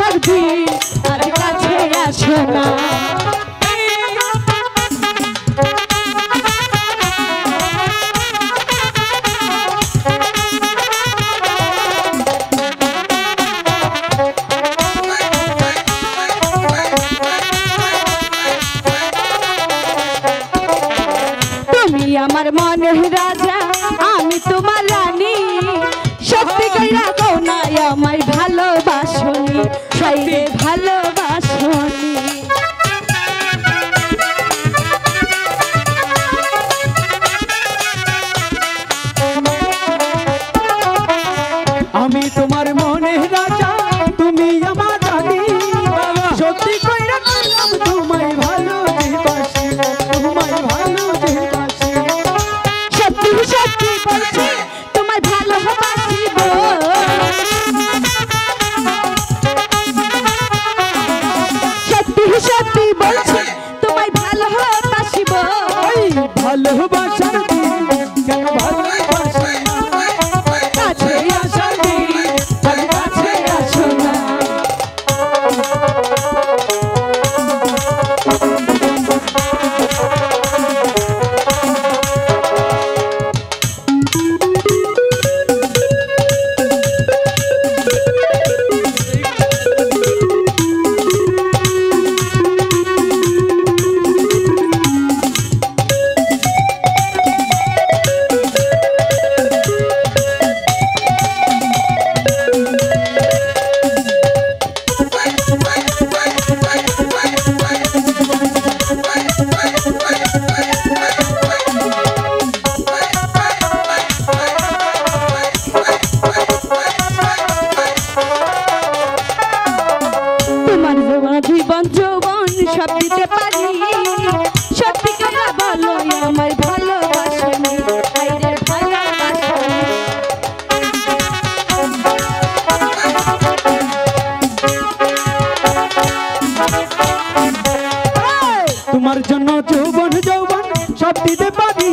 ভালোবাসার দিন আর কাছে আসো না। তুমি আমার মনের রাজা, আমি তোমার রানী, সত্যি কইরা কও না আমায় ভালোবাসনি, সত্যি ভালোবাসনি। আমি তোমার মনের রাজা, তুমি আমার রানী, সত্যি কইরা কইলাম তোমায় ভালোবাসি, তোমায় ভালোবাসি। সত্যি সত্যি বলছি তোমায় ভালোবাসিব, সত্যি সত্যি বলছি তোমায় ভালোবাসিব। ভালোবাসার দিন কেন ভালোবাসি না, কাছে আসার দিন আর কাছে আসো না। জীবন যৌবন সব দিতে পারি, সত্যি করে বলো আমায় ভালোবাসনি, আইরে ভালোবাসনি। তোমার জন্য যৌবন যৌবন সব দিতে পারি,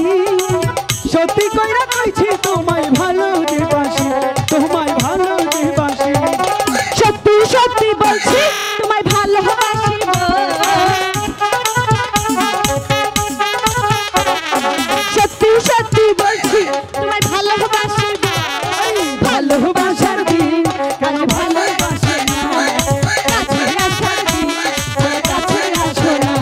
সত্যি কইরা কইছি তোমায় ভালোবাসি, তোমায় ভালোবাসি। সত্যি সত্যি বলছি তোমায় ভালোবাসিব, সত্যি সত্যি বলছি তোমায় ভালোবাসিব। ভালোবাসার দিন কেন ভালোবাসি না, কাছে আসার দিন আর কাছে আসো না।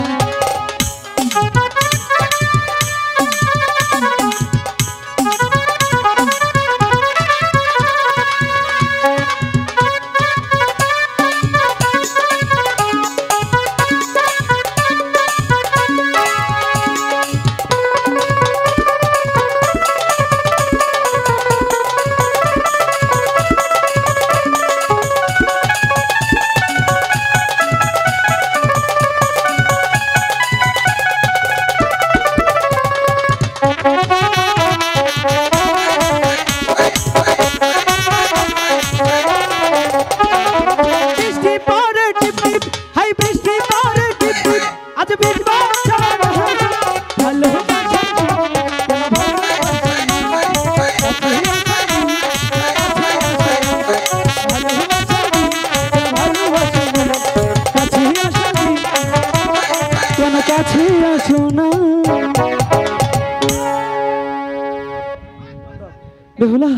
বেহুলা,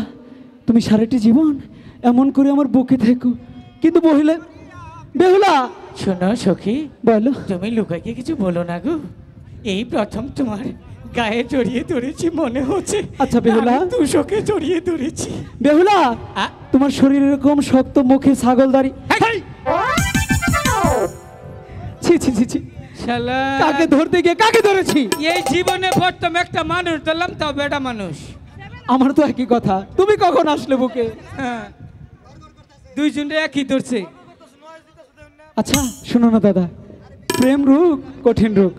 তুমি সারাটি জীবন এমন করে আমার বুকে থেকো, কিন্তু বহিলে বেহুলা। শোনো সখী, বলো। তুমি লুকাইকে কিছু বলো না গো, এই প্রথম তোমার গায়ে জড়িয়ে ধরেছি মনে হচ্ছে। আচ্ছা বেহুলা, তুষকে জড়িয়ে ধরেছি। বেহুলা, তোমার শরীর এরকম শক্ত, মুখে ছাগলদারি। ছি ছি ছি ছি, শালা কাকে ধরতে গিয়ে কাকে ধরেছি? এই জীবনে প্রথম একটা মানুষ ধরলাম, তাও বেটা মানুষ। আমার তো একই কথা, তুমি কখন আসলে বুকে? হ্যাঁ, দুইজনে একই ধরছে। আচ্ছা শোনো না দাদা, প্রেম রূপ কঠিন রূপ,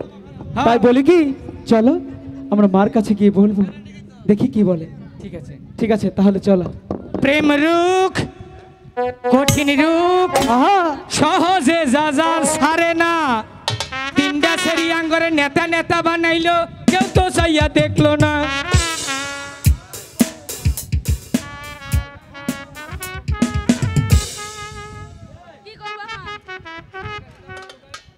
তাই বলি কি চলো আমরা মার কাছে গিয়ে বলবো, দেখি কি বলে। ঠিক আছে, ঠিক আছে, তাহলে চলো। প্রেম রূপ কঠিন রূপ, সহজে যাযার ছাড়ে না। তিনটা সেরি আঙ্গরে নেতা নেতা বানাইলো, কেউ তো চাইয়া দেখলো না।